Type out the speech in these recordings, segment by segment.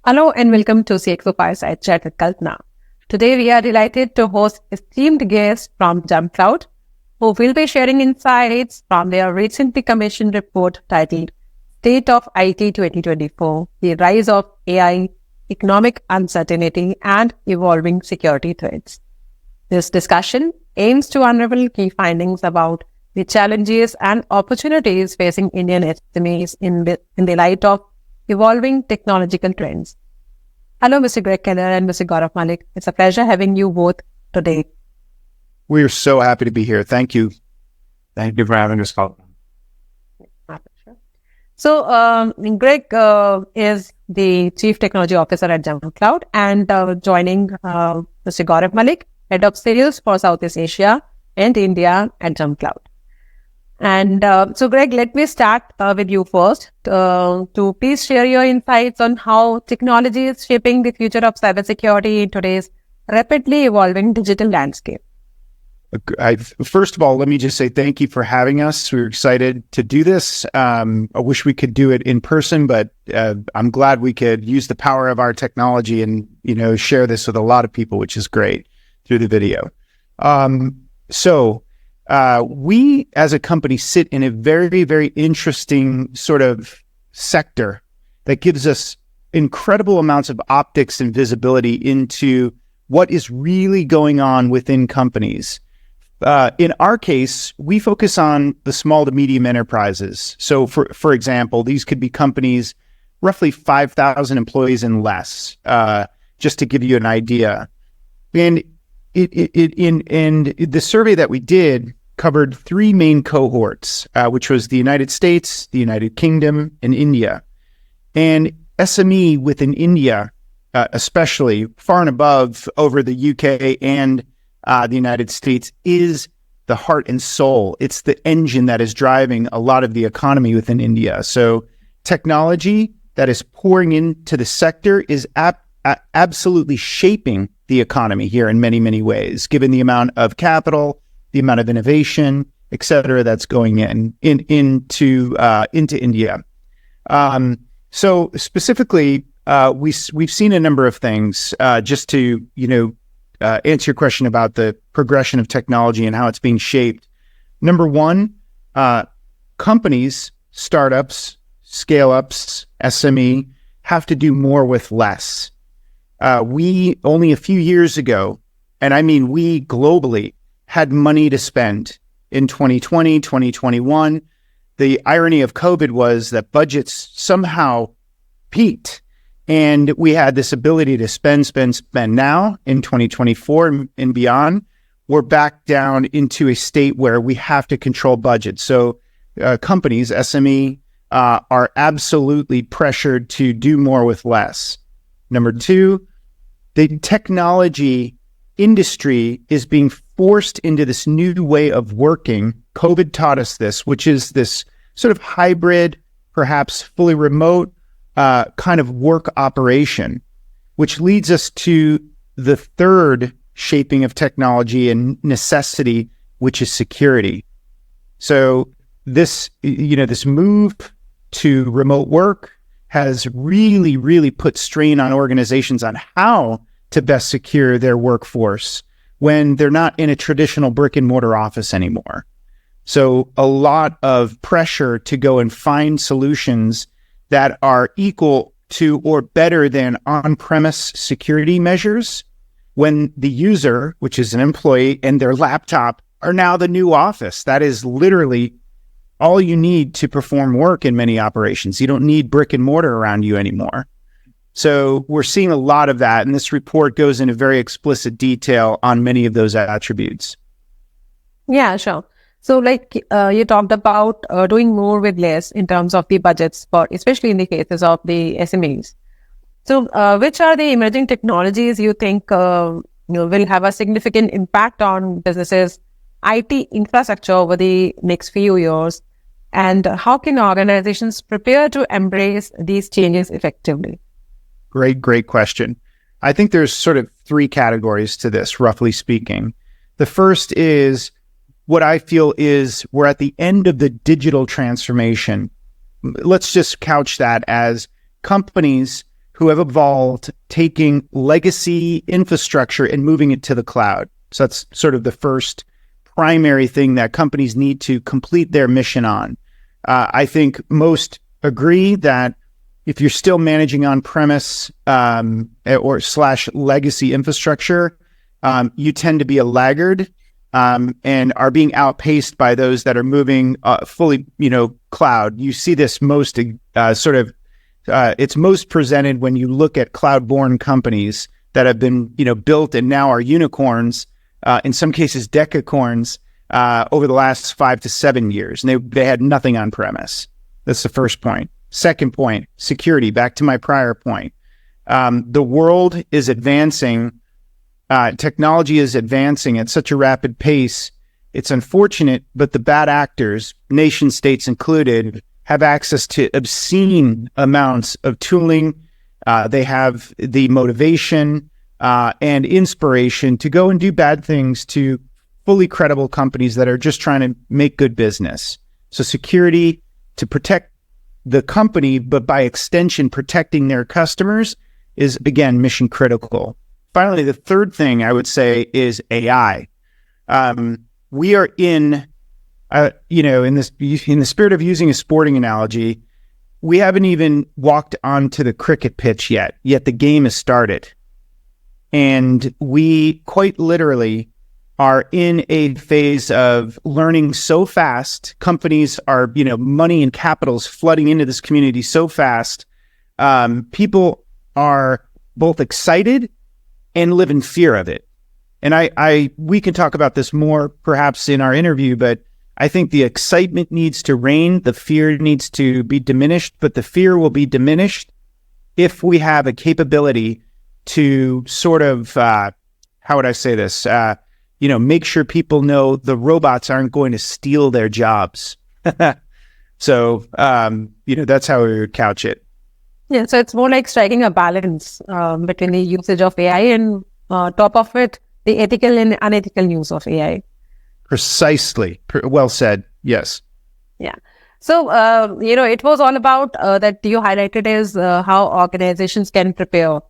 Hello and welcome to CXO Fireside Chat with Kalpana. Today we are delighted to host esteemed guests from JumpCloud, who will be sharing insights from their recently commissioned report titled State of IT 2024, the Rise of AI, Economic Uncertainty and Evolving Security Threats. This discussion aims to unravel key findings about the challenges and opportunities facing Indian SMEs in the light of evolving technological trends. Hello, Mr. Greg Keller and Mr. Gaurav Malik. It's a pleasure having you both today. We are so happy to be here. Thank you. Thank you for having us, Kalpana. So, Greg is the Chief Technology Officer at JumpCloud and joining Mr. Gaurav Malik, Head of Sales for Southeast Asia and India at JumpCloud. And so, Greg, let me start with you first to please share your insights on how technology is shaping the future of cybersecurity in today's rapidly evolving digital landscape. First of all, let me just say thank you for having us. We're excited to do this. I wish we could do it in person, but I'm glad we could use the power of our technology and, share this with a lot of people, which is great through the video. We as a company sit in a very, very interesting sort of sector that gives us incredible amounts of optics and visibility into what is really going on within companies. In our case, we focus on the small to medium enterprises. So for example, these could be companies roughly 5,000 employees and less, just to give you an idea. And the survey that we did covered three main cohorts, which was the United States, the United Kingdom, and India. And SME within India, especially far and above over the UK and the United States, is the heart and soul. It's the engine that is driving a lot of the economy within India. So technology that is pouring into the sector is absolutely shaping the economy here in many, many ways, given the amount of capital, the amount of innovation, et cetera, that's going into India. So specifically, we've seen a number of things. Just to answer your question about the progression of technology and how it's being shaped. Number one, companies, startups, scale-ups, SME have to do more with less. We only a few years ago, and I mean we globally, had money to spend in 2020, 2021. The irony of COVID was that budgets somehow peaked and we had this ability to spend. Now in 2024 and beyond, we're back down into a state where we have to control budgets. So companies, SME, are absolutely pressured to do more with less. Number two, the technology industry is being forced into this new way of working. COVID taught us this, which is this sort of hybrid, perhaps fully remote kind of work operation, which leads us to the third shaping of technology and necessity, which is security. So this move to remote work has really, really put strain on organizations on how to best secure their workforce when they're not in a traditional brick and mortar office anymore. So a lot of pressure to go and find solutions that are equal to or better than on-premise security measures when the user, which is an employee, and their laptop are now the new office. That is literally all you need to perform work in many operations. You don't need brick and mortar around you anymore. So we're seeing a lot of that, and this report goes into very explicit detail on many of those attributes. Yeah, sure. So you talked about doing more with less in terms of the budgets, for especially in the cases of the SMEs. So which are the emerging technologies you think will have a significant impact on businesses' IT infrastructure over the next few years? And how can organizations prepare to embrace these changes effectively? Great question. I think there's sort of three categories to this, roughly speaking. The first is what I feel is we're at the end of the digital transformation. Let's just couch that as companies who have evolved taking legacy infrastructure and moving it to the cloud. So that's sort of the first primary thing that companies need to complete their mission on. I think most agree that if you're still managing on-premise or / legacy infrastructure, you tend to be a laggard and are being outpaced by those that are moving fully, cloud. You see this most it's most presented when you look at cloud-born companies that have been, built and now are unicorns, in some cases decacorns, over the last 5 to 7 years. And they had nothing on premise. That's the first point. Second point, security. Back to my prior point. The world is advancing. Technology is advancing at such a rapid pace. It's unfortunate, but the bad actors, nation states included, have access to obscene amounts of tooling. They have the motivation and inspiration to go and do bad things to fully credible companies that are just trying to make good business. So security to protect the company, but by extension, protecting their customers is, again, mission critical. Finally, the third thing I would say is AI. We are in the spirit of using a sporting analogy, we haven't even walked onto the cricket pitch yet the game has started. And we quite literally are in a phase of learning so fast. Companies are, money and capitals flooding into this community so fast. People are both excited and live in fear of it. And we can talk about this more perhaps in our interview, but I think the excitement needs to reign, the fear needs to be diminished, but the fear will be diminished if we have a capability to sort of, how would I say this? Make sure people know the robots aren't going to steal their jobs. So, that's how we would couch it. Yeah, so it's more like striking a balance between the usage of AI and top of it, the ethical and unethical use of AI. Precisely. Well said. Yes. Yeah. So, it was all about that you highlighted is how organizations can prepare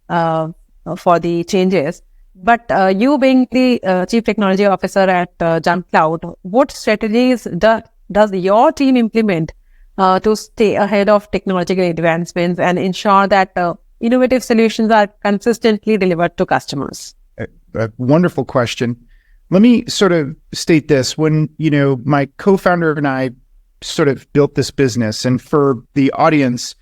for the changes. But you being the Chief Technology Officer at JumpCloud, what strategies does your team implement to stay ahead of technological advancements and ensure that innovative solutions are consistently delivered to customers? A wonderful question. Let me sort of state this. When, my co-founder and I sort of built this business, and for the audience,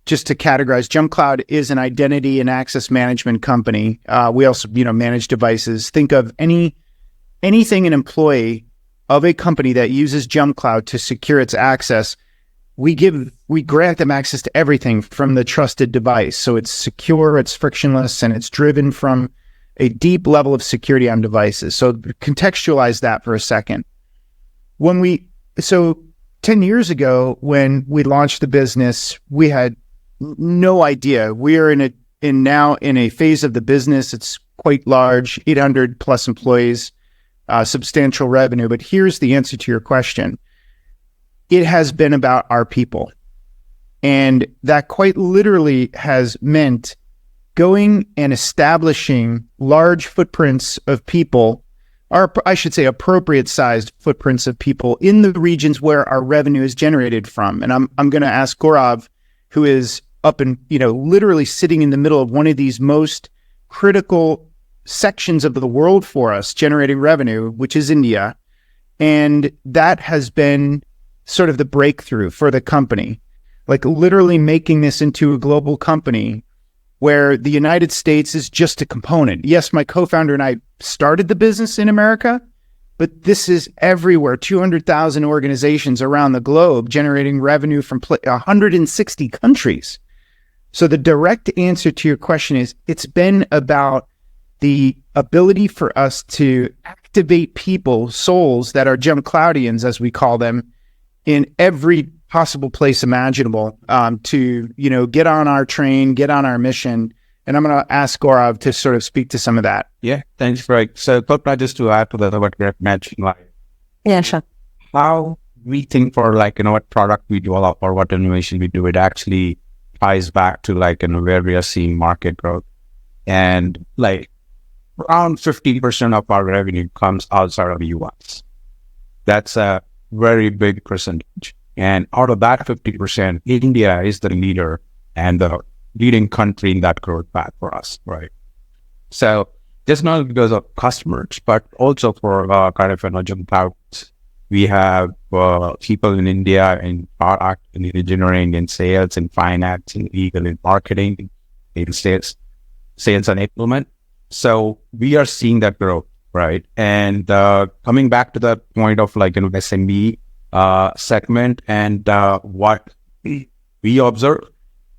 just to categorize, JumpCloud is an identity and access management company. We also, manage devices. Think of anything an employee of a company that uses JumpCloud to secure its access. We grant them access to everything from the trusted device. So it's secure, it's frictionless, and it's driven from a deep level of security on devices. So contextualize that for a second. 10 years ago, when we launched the business, we had no idea. We are now in a phase of the business. It's quite large, 800 plus employees, substantial revenue. But here's the answer to your question. It has been about our people. And that quite literally has meant going and establishing large footprints of people, or I should say appropriate sized footprints of people in the regions where our revenue is generated from. And I'm going to ask Gaurav, who is up and, literally sitting in the middle of one of these most critical sections of the world for us, generating revenue, which is India. And that has been sort of the breakthrough for the company, like literally making this into a global company where the United States is just a component. Yes, my co-founder and I started the business in America, but this is everywhere. 200,000 organizations around the globe generating revenue from 160 countries. So the direct answer to your question is it's been about the ability for us to activate people, souls that are JumpCloudians, as we call them, in every possible place imaginable, to, get on our train, get on our mission. And I'm going to ask Gaurav to sort of speak to some of that. Yeah, thanks, Greg. So, Kalpana, just to add to that, what Greg mentioned, Yeah, sure. How we think for what product we develop or what innovation we do, it actually ties back to where we are seeing market growth. And around 50% of our revenue comes outside of the US. That's a very big percentage. And out of that 50%, India is the leader and the leading country in that growth path for us, right? So just not because of customers, but also for JumpCloud. We have people in India in product, in engineering, in sales, in finance, in legal, in marketing, in sales enablement. So we are seeing that growth, right? And coming back to the point of SMB segment and what we observe,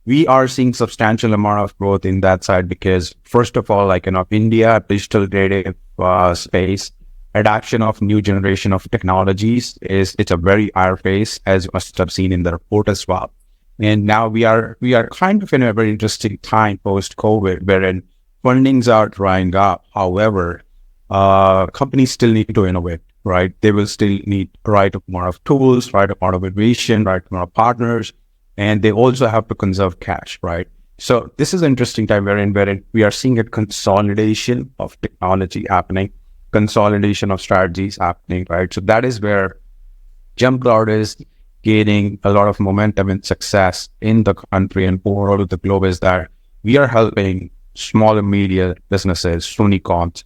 we are seeing substantial amount of growth in that side because first of all, India digital native space, adoption of new generation of technologies it's a very higher pace, as you must have seen in the report as well. And now we are kind of in a very interesting time post COVID, wherein fundings are drying up. However, companies still need to innovate, right? They will still need right amount of tools, right amount of innovation, right amount of partners, and they also have to conserve cash, right? So this is an interesting time wherein we are seeing a consolidation of technology happening, consolidation of strategies happening, right? So that is where JumpCloud is gaining a lot of momentum and success in the country and overall the globe, is that we are helping small and medium businesses, unicorns,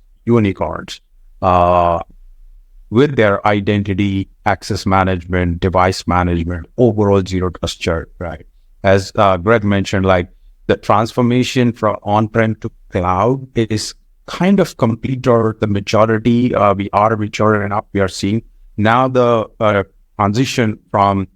with their identity, access management, device management, overall zero trust chart, right? As Greg mentioned, the transformation from on-prem to cloud is kind of complete, or the majority, we are mature enough, we are seeing. Now the transition from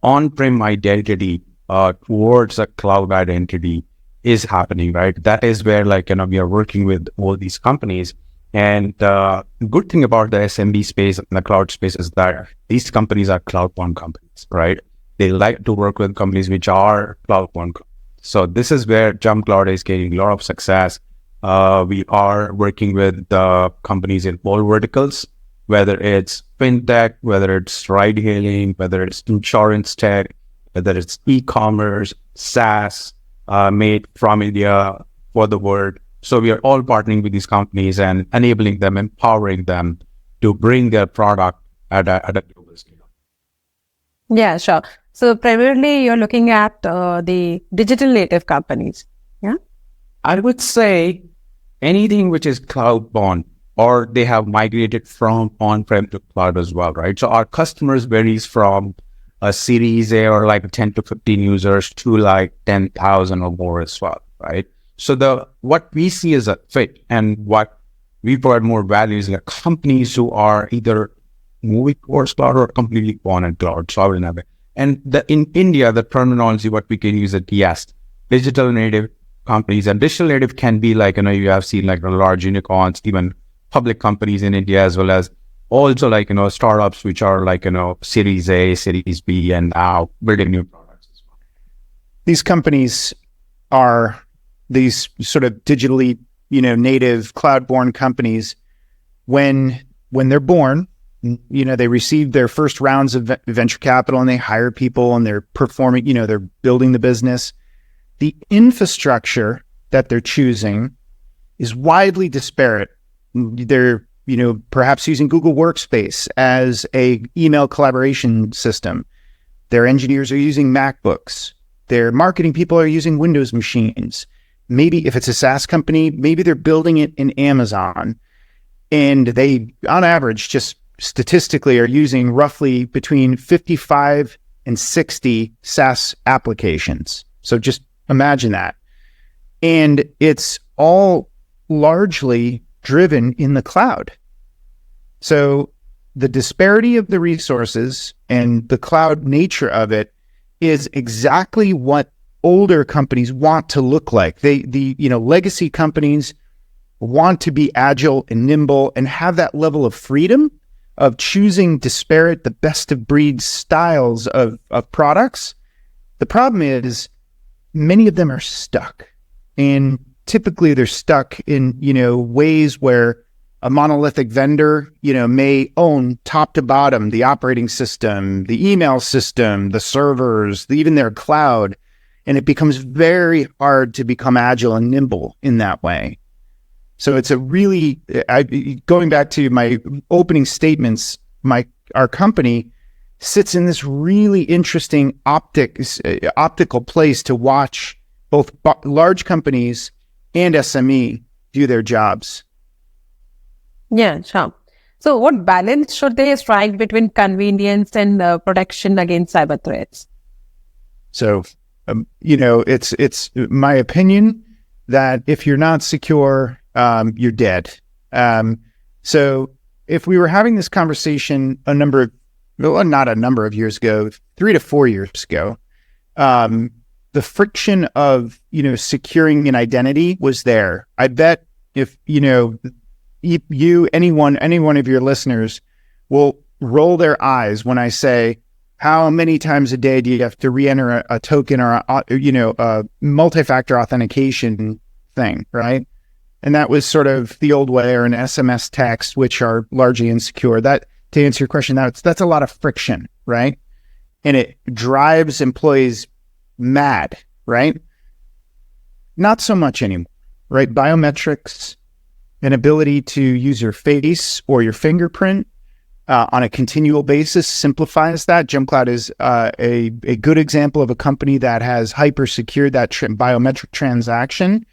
on-prem identity towards a cloud identity is happening, right? That is where we are working with all these companies. And the good thing about the SMB space and the cloud space is that these companies are cloud-born companies, right? They like to work with companies which are cloud-born. So this is where JumpCloud is gaining a lot of success. We are working with companies in all verticals, whether it's fintech, whether it's ride-hailing, whether it's insurance tech, whether it's e-commerce, SaaS, made from India for the world. So we are all partnering with these companies and enabling them, empowering them to bring their product at a global scale. Yeah, sure. So primarily you're looking at the digital native companies. Yeah, I would say anything which is cloud-born, or they have migrated from on-prem to cloud as well, right? So our customers varies from a Series A or 10 to 15 users to 10,000 or more as well, right? So what we see as a fit and what we provide more value is companies who are either moving towards cloud or completely born in cloud. So I will have it. And in India, the terminology, what we can use is digital native companies. And digital native can be you have seen large unicorns, even public companies in India, as well as also startups which are Series A, Series B, and now building new products as well. These companies are these sort of digitally, native cloud-born companies. When they're born, they receive their first rounds of venture capital and they hire people and they're performing, they're building the business. The infrastructure that they're choosing is widely disparate. They're, perhaps using Google Workspace as a email collaboration system. Their engineers are using MacBooks. Their marketing people are using Windows machines. Maybe if it's a SaaS company, maybe they're building it in Amazon. And they, on average, just statistically are using roughly between 55 and 60 SaaS applications. So just imagine that. And it's all largely driven in the cloud. So the disparity of the resources and the cloud nature of it is exactly what older companies want to look like. The legacy companies want to be agile and nimble and have that level of freedom of choosing disparate, the best of breed styles of products. The problem is many of them are stuck, and typically they're stuck in, ways where a monolithic vendor, may own top to bottom the operating system, the email system, the servers, even their cloud. And it becomes very hard to become agile and nimble in that way. So it's a really, going back to my opening statements, our company sits in this really interesting optical place to watch both large companies and SME do their jobs. Yeah, sure. So what balance should they strike between convenience and protection against cyber threats? So, it's my opinion that if you're not secure, you're dead. So if we were having this conversation not a number of years ago, 3 to 4 years ago, the friction of, securing an identity was there. I bet if, any one of your listeners will roll their eyes when I say, how many times a day do you have to re-enter a token or a multi-factor authentication thing, right? And that was sort of the old way, or an SMS text, which are largely insecure. That, to answer your question, that's a lot of friction, right? And it drives employees mad, right? Not so much anymore, right? Biometrics, an ability to use your face or your fingerprint on a continual basis simplifies that. JumpCloud is a good example of a company that has hyper secured that biometric transaction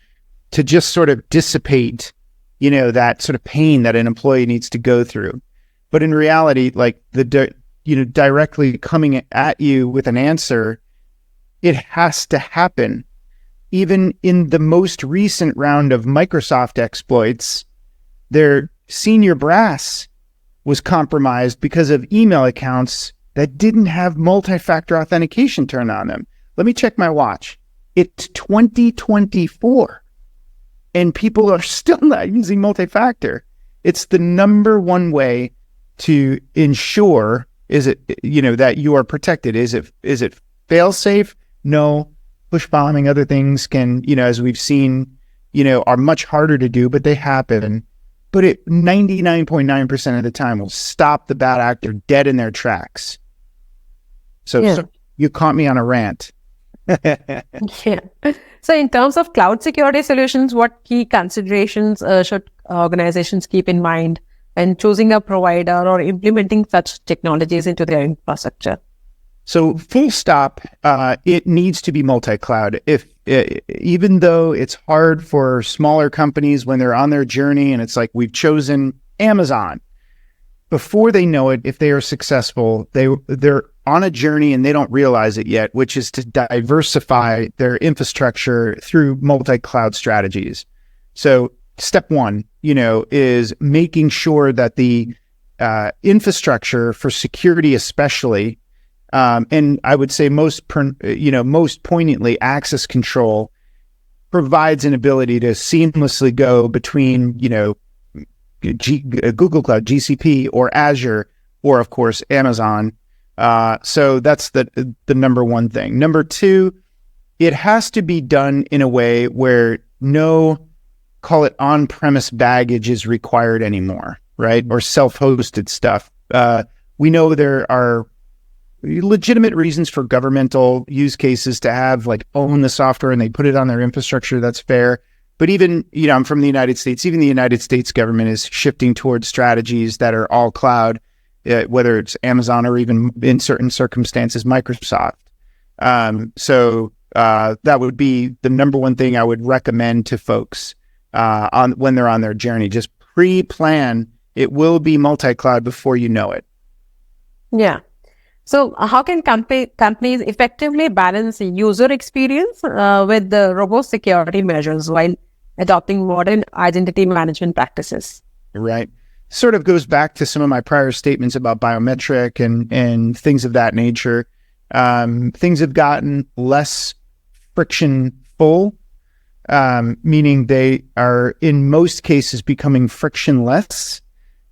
to just sort of dissipate, that sort of pain that an employee needs to go through. But in reality, like directly coming at you with an answer, it has to happen. Even in the most recent round of Microsoft exploits, their senior brass was compromised because of email accounts that didn't have multi-factor authentication turned on them. Let me check my watch. It's 2024. And people are still not using multi-factor. It's the number one way to ensure that you are protected. Is it fail safe? No. Push bombing, other things can, as we've seen, are much harder to do, but they happen. But it 99.9% of the time will stop the bad actor dead in their tracks. So you caught me on a rant. Yeah. So in terms of cloud security solutions, what key considerations should organizations keep in mind when choosing a provider or implementing such technologies into their infrastructure? So full stop, it needs to be multi-cloud. Even though it's hard for smaller companies when they're on their journey and it's like, we've chosen Amazon. Before they know it, if they are successful, they're on a journey and they don't realize it yet, which is to diversify their infrastructure through multi-cloud strategies. So step one, is making sure that the infrastructure for security, especially, and I would say most poignantly, access control provides an ability to seamlessly go between, Google Cloud, GCP, or Azure, or of course Amazon. So that's the number one thing. Number two, it has to be done in a way where no, call it on-premise baggage is required anymore, right? Or self-hosted stuff. We know there are legitimate reasons for governmental use cases to have own the software and they put it on their infrastructure. That's fair. But even, I'm from the United States, even the United States government is shifting towards strategies that are all cloud, whether it's Amazon or even in certain circumstances, Microsoft. So that would be the number one thing I would recommend to folks when they're on their journey. Just pre-plan. It will be multi-cloud before you know it. Yeah. So how can companies effectively balance user experience with the robust security measures while adopting modern identity management practices? Right. Sort of goes back to some of my prior statements about biometric and things of that nature. Things have gotten less frictionful, meaning they are in most cases becoming frictionless.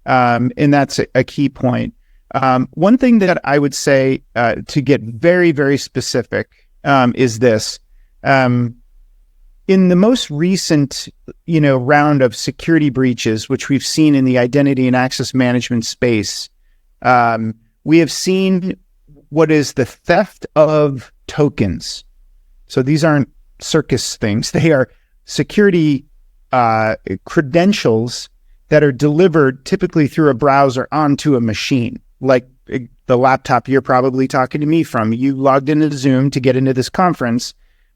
And that's a key point. One thing that I would say to get very, very specific is this. In the most recent, round of security breaches, which we've seen in the identity and access management space, we have seen what is the theft of tokens. So these aren't circus things. They are security credentials that are delivered typically through a browser onto a machine, like the laptop you're probably talking to me from. You logged into Zoom to get into this conference.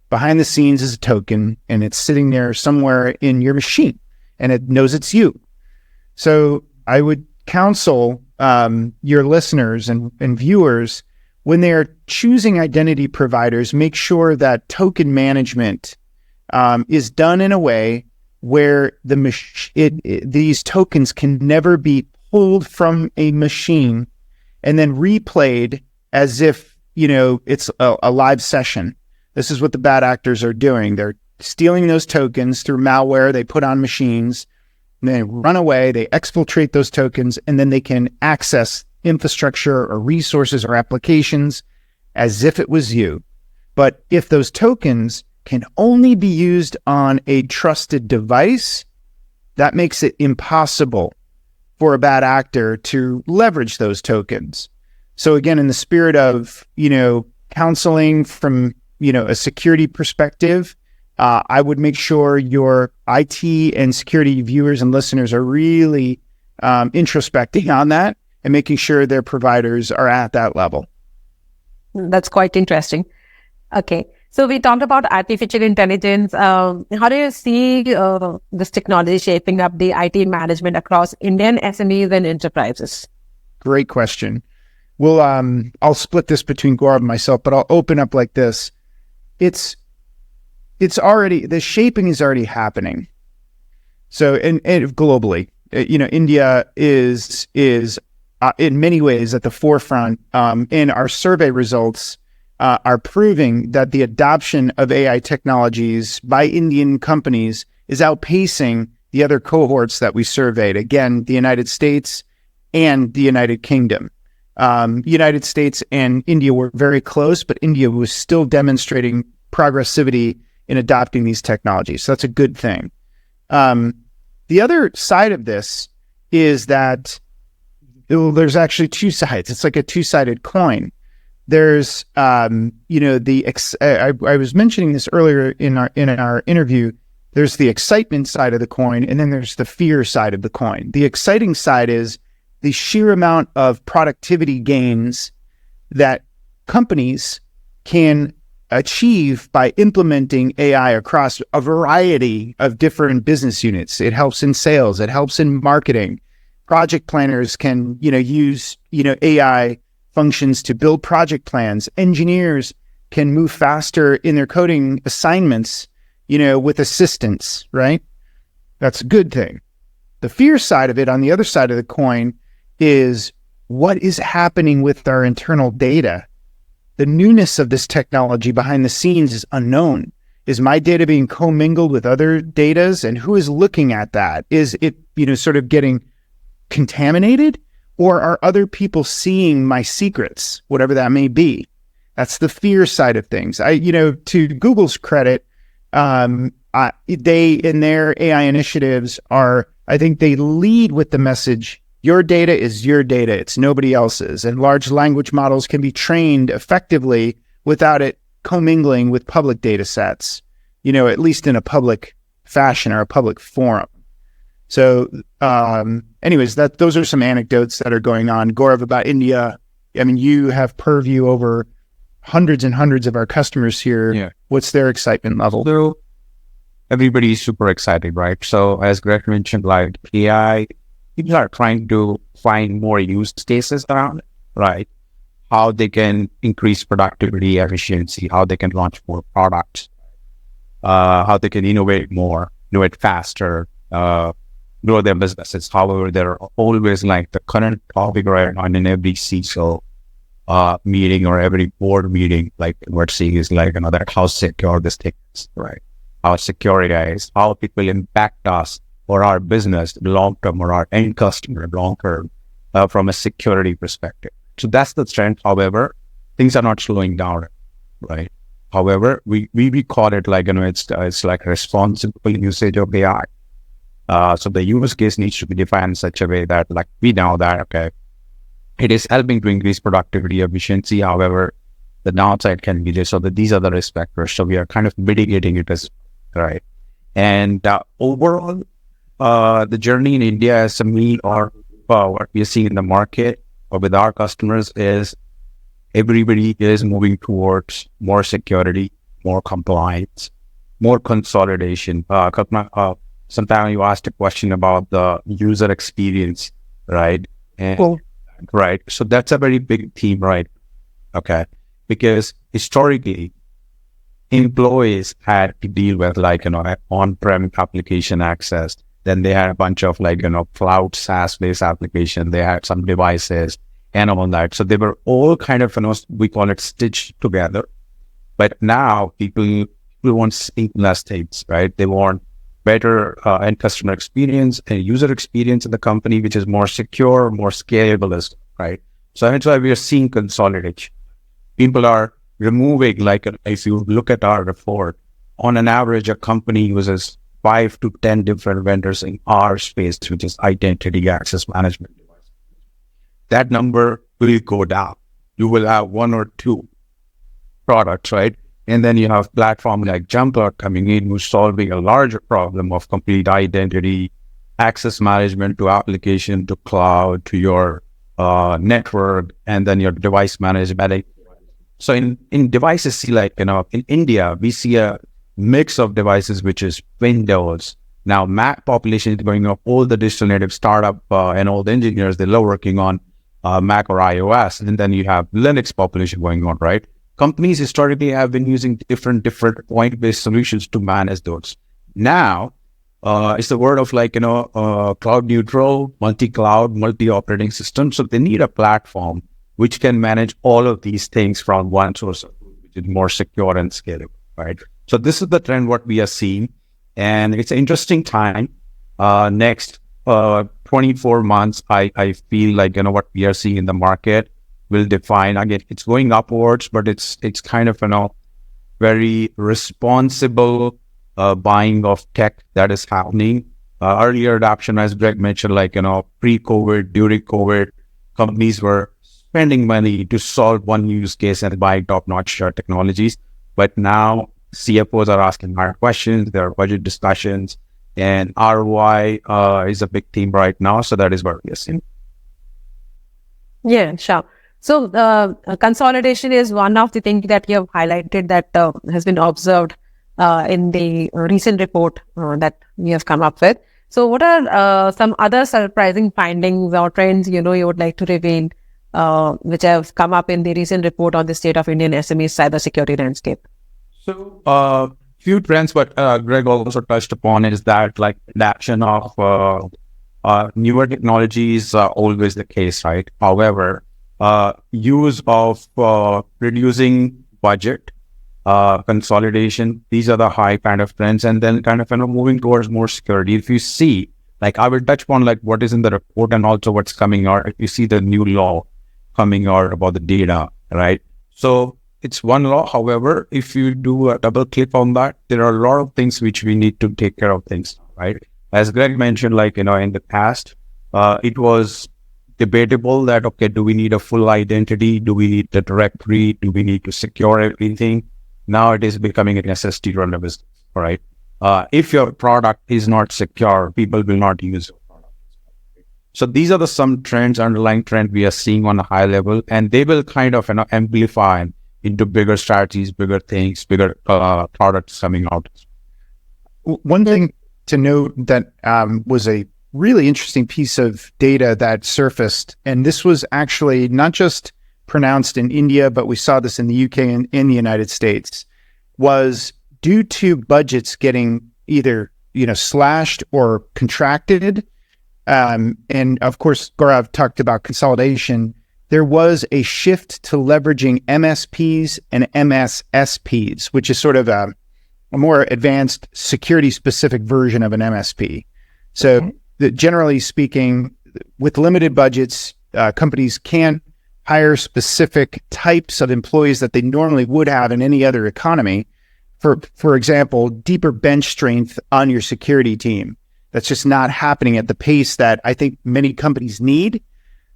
Behind the scenes is a token, and it's sitting there somewhere in your machine, and it knows it's you. So I would counsel your listeners and viewers, when they are choosing identity providers, make sure that token management is done in a way where these tokens can never be pulled from a machine and then replayed as if, it's a live session. This is what the bad actors are doing. They're stealing those tokens through malware they put on machines, and they run away, they exfiltrate those tokens, and then they can access infrastructure or resources or applications as if it was you. But if those tokens can only be used on a trusted device, that makes it impossible for a bad actor to leverage those tokens. So again, in the spirit of, counseling from, a security perspective, I would make sure your IT and security viewers and listeners are really introspecting on that and making sure their providers are at that level. That's quite interesting. Okay. So we talked about artificial intelligence. How do you see this technology shaping up the IT management across Indian SMEs and enterprises? Great question. Well, I'll split this between Gaurav and myself, but I'll open up like this. It's already, the shaping is already happening. So, and globally, India is in many ways at the forefront, and our survey results are proving that the adoption of AI technologies by Indian companies is outpacing the other cohorts that we surveyed. Again, the United States and the United Kingdom. United States and India were very close, but India was still demonstrating progressivity in adopting these technologies. So that's a good thing. The other side of this is that there's actually two sides. It's like a two-sided coin. There's, I was mentioning this earlier in our interview. There's the excitement side of the coin, and then there's the fear side of the coin. The exciting side is the sheer amount of productivity gains that companies can achieve by implementing AI across a variety of different business units. It helps in sales. It helps in marketing. Project planners can, use, AI functions to build project plans. Engineers can move faster in their coding assignments, with assistance, right? That's a good thing. The fear side of it, on the other side of the coin, is what is happening with our internal data. The newness of this technology behind the scenes is unknown. Is my data being commingled with other datas, and who is looking at that? Is it, sort of getting contaminated, or are other people seeing my secrets, whatever that may be? That's the fear side of things. To Google's credit, they, in their AI initiatives, I think they lead with the message, your data is your data, it's nobody else's. And large language models can be trained effectively without it commingling with public data sets, at least in a public fashion or a public forum. So anyways, those are some anecdotes that are going on. Gaurav, about India, I mean, you have purview over hundreds and hundreds of our customers here. Yeah. What's their excitement level? So everybody's super excited, right? So as Greg mentioned, like AI, people are trying to find more use cases around it, right? How they can increase productivity, efficiency, how they can launch more products, how they can innovate more, innovate faster, grow their businesses. However, they're always like the current topic right on in every CISO meeting or every board meeting, like we're seeing is like another how secure this thing is, right? How secure it is, how it will impact us or our business long term or our end customer long term from a security perspective. So that's the trend. However, things are not slowing down, right? However, we call it like, it's like responsible usage of AI. So the use case needs to be defined in such a way that like we know that, okay, it is helping to increase productivity, efficiency. However, the downside can be this. So that these are the risk factors. So we are kind of mitigating it as right. And overall, the journey in India SME or what we are seeing in the market or with our customers is everybody is moving towards more security, more compliance, more consolidation. Kalpana, sometimes you asked a question about the user experience, right? And, Cool. right. So that's a very big theme, right? Okay. Because historically, employees had to deal with on-prem application access. Then they had a bunch of cloud SaaS-based application. They had some devices and all that. So they were all kind of, we call it stitched together. But now people want seamless things, right? They want better end customer experience and user experience in the company, which is more secure, more scalable, right? So that's why we are seeing consolidation. People are removing, if you look at our report, on an average, a company uses 5 to 10 different vendors in our space, which is identity access management device. That number will go down. You will have 1 or 2 products, right? And then you have platform like JumpCloud coming in, who's solving a larger problem of complete identity, access management to application, to cloud, to your network, and then your device management. So in devices, see in India, we see a mix of devices, which is Windows. Now, Mac population is going up. All the digital native startup and all the engineers, they love working on Mac or iOS. And then you have Linux population going on, right? Companies historically have been using different point-based solutions to manage those. Now, it's the word of cloud neutral, multi-cloud, multi-operating system. So they need a platform which can manage all of these things from one source, which is more secure and scalable, right? So this is the trend, what we are seeing. And it's an interesting time. Next 24 months, I feel what we are seeing in the market will define. Again, it's going upwards, but it's kind of, very responsible buying of tech that is happening. Earlier adoption, as Greg mentioned, pre-COVID, during COVID, companies were spending money to solve one use case and buying top-notch technologies. But now CFOs are asking hard questions. There are budget discussions, and ROI is a big theme right now. So that is what we are seeing. Yeah, sure. So consolidation is one of the things that you have highlighted that has been observed in the recent report that we have come up with. So what are some other surprising findings or trends, you would like to reveal, which have come up in the recent report on the state of Indian SME cybersecurity landscape? So few trends, but Greg also touched upon is that adoption of newer technology is always the case, right? However, use of reducing budget, consolidation, these are the high kind of trends, and then kind of moving towards more security. If you see, I will touch upon what is in the report and also what's coming out. If you see the new law coming out about the data, right? So it's one law. However, if you do a double click on that, there are a lot of things which we need to take care of things, right? As Greg mentioned, in the past, it was debatable that, okay, do we need a full identity? Do we need the directory? Do we need to secure everything? Now it is becoming a necessity to run a business, right? If your product is not secure, people will not use your product. So these are some trends, underlying trend we are seeing on a high level, and they will kind of amplify into bigger strategies, bigger things, bigger products coming out. One thing to note that was a really interesting piece of data that surfaced, and this was actually not just pronounced in India, but we saw this in the UK and in the United States, was due to budgets getting either slashed or contracted. And of course, Gaurav talked about consolidation. There was a shift to leveraging MSPs and MSSPs, which is sort of a more advanced security-specific version of an MSP. So generally speaking, with limited budgets, companies can't hire specific types of employees that they normally would have in any other economy. For example, deeper bench strength on your security team. That's just not happening at the pace that I think many companies need.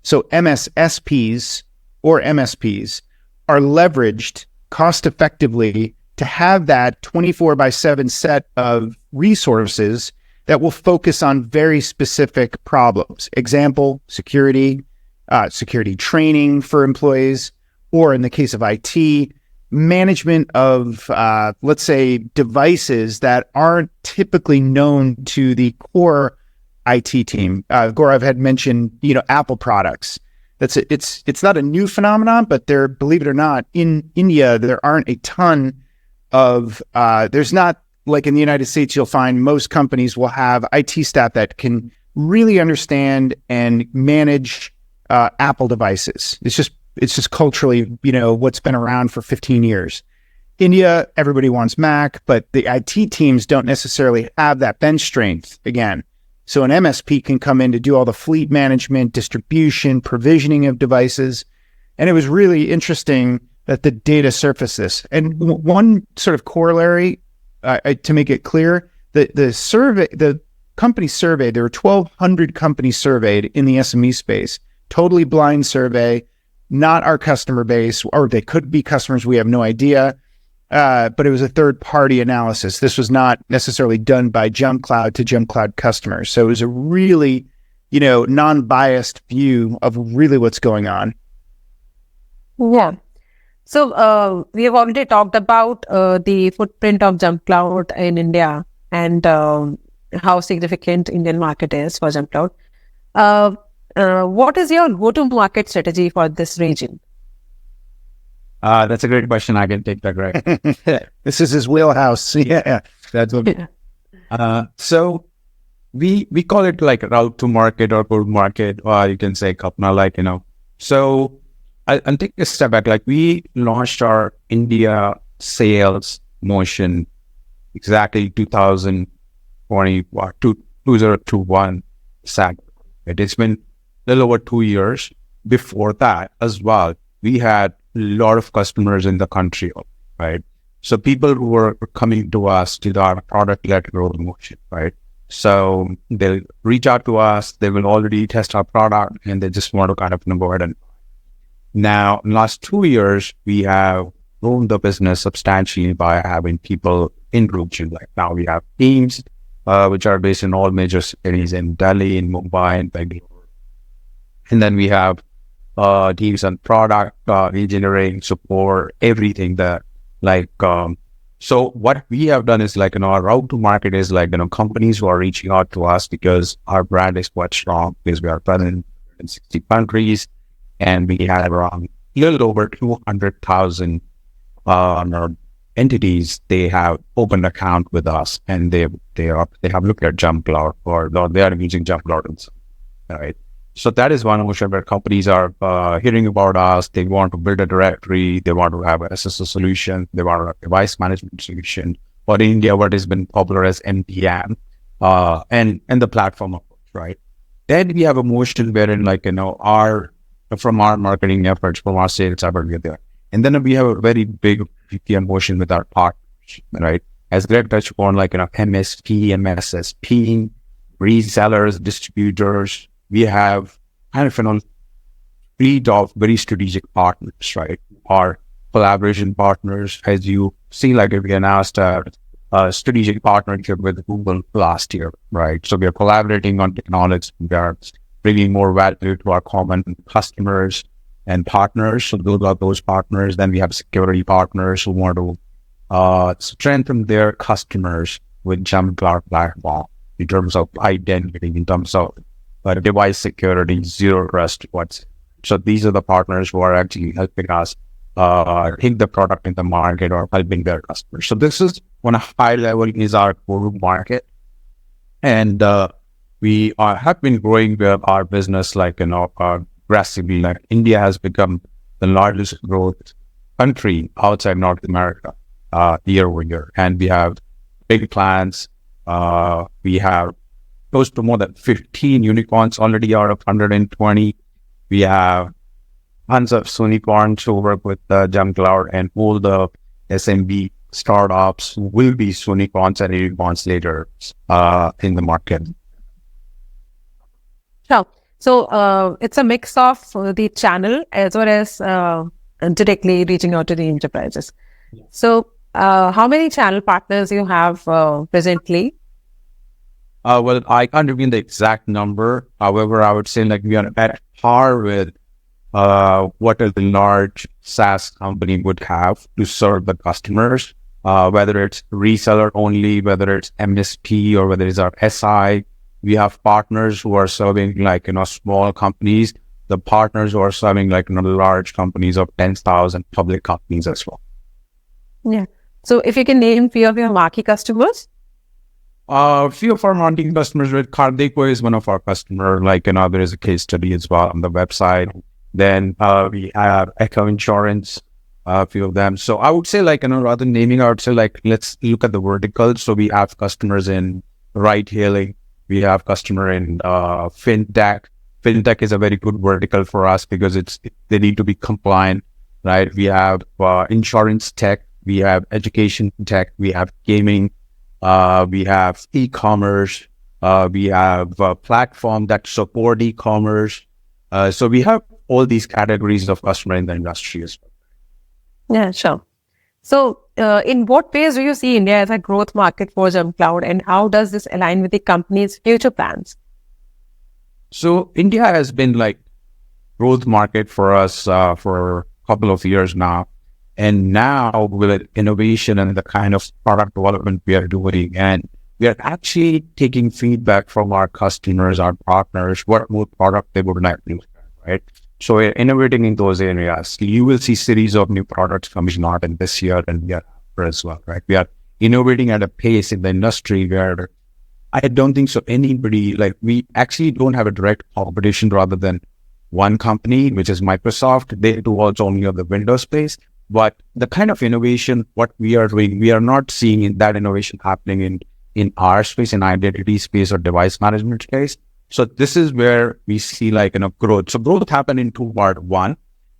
So MSSPs or MSPs are leveraged cost effectively to have that 24/7 set of resources that will focus on very specific problems. Example, security, security training for employees, or in the case of IT, management of, let's say, devices that aren't typically known to the core IT team. Gaurav had mentioned, Apple products. It's not a new phenomenon, but there, believe it or not, in India, there aren't a ton of, there's not, like in the United States, you'll find most companies will have IT staff that can really understand and manage Apple devices. It's just culturally, what's been around for 15 years. India, everybody wants Mac, but the IT teams don't necessarily have that bench strength again. So an MSP can come in to do all the fleet management, distribution, provisioning of devices. And it was really interesting that the data surfaced this. And one sort of corollary, to make it clear, the company survey, there were 1,200 companies surveyed in the SME space, totally blind survey, not our customer base, or they could be customers, we have no idea. But it was a third-party analysis. This was not necessarily done by JumpCloud to JumpCloud customers. So it was a really, non-biased view of really what's going on. Yeah. So we have already talked about the footprint of JumpCloud in India and how significant Indian market is for JumpCloud. What is your go-to-market strategy for this region? That's a great question. I can take that, Greg. This is his wheelhouse. Yeah, that's what. So we call it like route to market or go to market, or you can say Kalpana, So I'll take a step back. Like we launched our India sales motion exactly 2021 SAC. It's been a little over 2 years. Before that as well, we had a lot of customers in the country, right? So people who were coming to us to our product-led growth motion, right? So they'll reach out to us, they will already test our product, and they just want to kind of go ahead and now, in the last 2 years, we have grown the business substantially by having people in groups. Like now we have teams, which are based in all major cities in Delhi, in Mumbai, and Bangalore. And then we have teams on product, engineering, support, everything that so what we have done is our route to market is companies who are reaching out to us because our brand is quite strong because we are present in 60 countries. And we have around a little over 200,000 entities. They have opened account with us, and they have looked at JumpCloud, or they are using JumpCloud. Right. So that is one motion where companies are hearing about us. They want to build a directory. They want to have an SSO solution. They want to have a device management solution. For India, what has been popular as NPM, and the platform approach. Right. Then we have a motion wherein from our marketing efforts, from our sales effort, we're there. And then we have a very big VPN motion with our partners, right? As Greg touched upon, MSP, MSSP, resellers, distributors, we have kind of a fleet of very strategic partners, right? Our collaboration partners, as you see, we announced a strategic partnership with Google last year, right? So we are collaborating on technology. We are bringing more value to our common customers and partners. So those are those partners. Then we have security partners who want to strengthen their customers with JumpCloud platform in terms of identity, in terms of device security, zero trust. So these are the partners who are actually helping us take the product in the market or helping their customers. So this is on a high level is our go-to-market. And we have been growing our business aggressively. India has become the largest growth country outside North America year over year. And we have big plans. We have close to more than 15 unicorns already out of 120. We have tons of unicorns who work with JumpCloud, and all the SMB startups will be unicorns and unicorns later in the market. Sure. So it's a mix of the channel as well as directly reaching out to the enterprises. So how many channel partners you have presently? Well, I can't reveal the exact number. However, I would say like we are at par with what a large SaaS company would have to serve the customers, whether it's reseller only, whether it's MSP, or whether it's our SI. We have partners who are serving like, small companies, the partners who are serving like, large companies of 10,000 public companies as well. Yeah. So if you can name few of your marquee customers. A few of our marketing customers, with Cardeco is one of our customers. Like, there is a case study as well on the website. Then we have Echo Insurance, a few of them. So I would say like, rather than naming, I would say like, let's look at the verticals. So we have customers in ride hailing. We have customer in fintech. Fintech is a very good vertical for us because they need to be compliant, right? We have insurance tech. We have education tech. We have gaming. We have e-commerce. We have a platform that support e-commerce. So we have all these categories of customer in the industry as well. Yeah, sure. So in what ways do you see India as a growth market for JumpCloud, and how does this align with the company's future plans? So India has been like growth market for us for a couple of years now. And now with innovation and the kind of product development we are doing, and we are actually taking feedback from our customers, our partners, what more product they would like to, right? So we're innovating in those areas. You will see series of new products coming out in this year and year after as well, right? We are innovating at a pace in the industry where I don't think so anybody, like we actually don't have a direct competition rather than one company, which is Microsoft. They do also only on the Windows space. But the kind of innovation, what we are doing, we are not seeing in that innovation happening in our space, in identity space or device management space. So this is where we see like, growth. So growth happened in two parts. One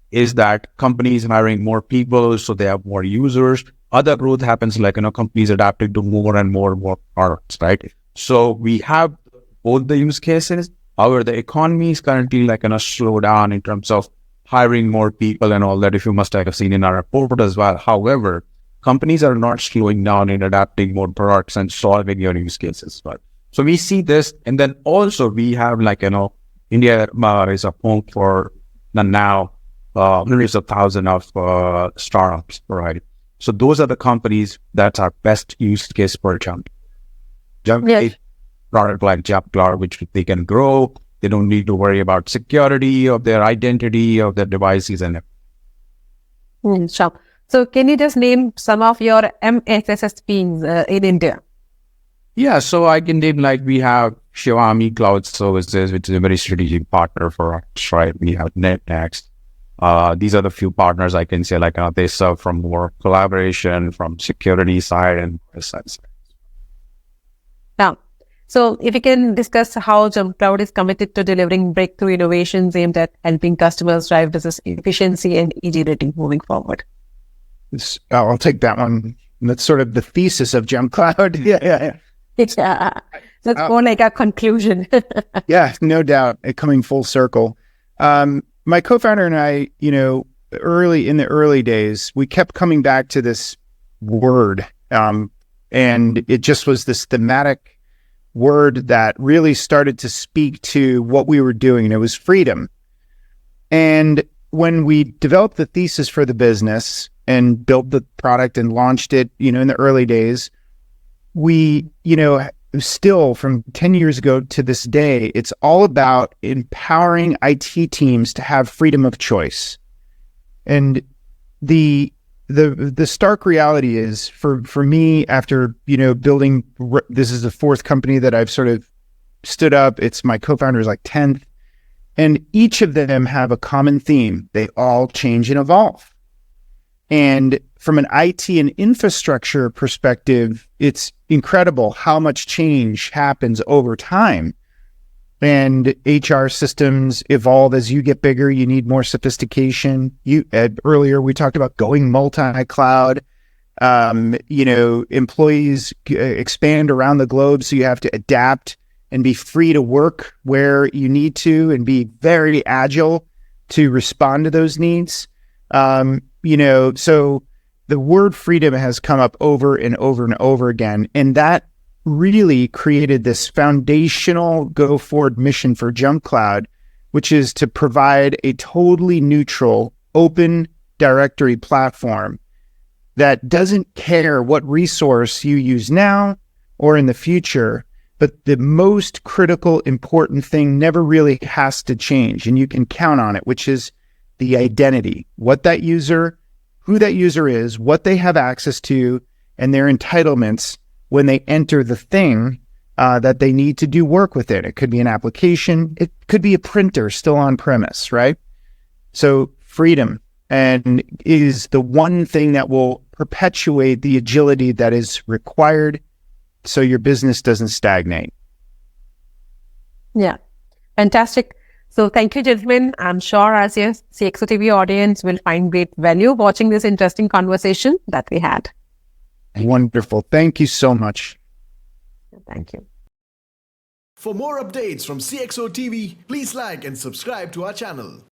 is that companies hiring more people, so they have more users. Other growth happens like, companies adapting to more and more products, right? So we have both the use cases. However, the economy is currently like slow down in terms of hiring more people and all that, if you must have seen in our report as well. However, companies are not slowing down in adapting more products and solving your use cases. Right? So we see this. And then also we have like, India is a home for now hundreds of thousands of startups, right? So those are the companies that are best use case for Jump. Yes. Product like JumpCloud, which they can grow. They don't need to worry about security of their identity of their devices and everything. Sure. So can you just name some of your MSSPs in India? Yeah, so I can name like we have Shivami Cloud Services, which is a very strategic partner for us, right? We have NetNext. These are the few partners I can say like they serve from more collaboration, from security side and side. Now, so if you can discuss how JumpCloud is committed to delivering breakthrough innovations aimed at helping customers drive business efficiency and agility moving forward. I'll take that one. That's sort of the thesis of JumpCloud. Yeah. So it's more like a conclusion. Yeah, no doubt. Coming full circle. My co-founder and I, early in the early days, we kept coming back to this word. And it just was this thematic word that really started to speak to what we were doing, and it was freedom. And when we developed the thesis for the business and built the product and launched it, in the early days, we, still from 10 years ago to this day, it's all about empowering IT teams to have freedom of choice. And the stark reality is for me, after, building, this is the fourth company that I've sort of stood up. It's my co-founder's like 10th, and each of them have a common theme. They all change and evolve. And from an IT and infrastructure perspective, it's incredible how much change happens over time. And HR systems evolve as you get bigger. You need more sophistication. Earlier we talked about going multi-cloud. Employees expand around the globe, so you have to adapt and be free to work where you need to, and be very agile to respond to those needs. So the word freedom has come up over and over and over again. And that really created this foundational go forward mission for JumpCloud, which is to provide a totally neutral, open directory platform that doesn't care what resource you use now or in the future, but the most critical, important thing never really has to change, and you can count on it, which is the identity, who that user is, what they have access to, and their entitlements when they enter the thing that they need to do work with it. It could be an application. It could be a printer still on premise, right? So freedom and is the one thing that will perpetuate the agility that is required so your business doesn't stagnate. Yeah, fantastic. So thank you, gentlemen. I'm sure as your CXO TV audience will find great value watching this interesting conversation that we had. Wonderful. Thank you so much. Thank you. For more updates from CXO TV, please like and subscribe to our channel.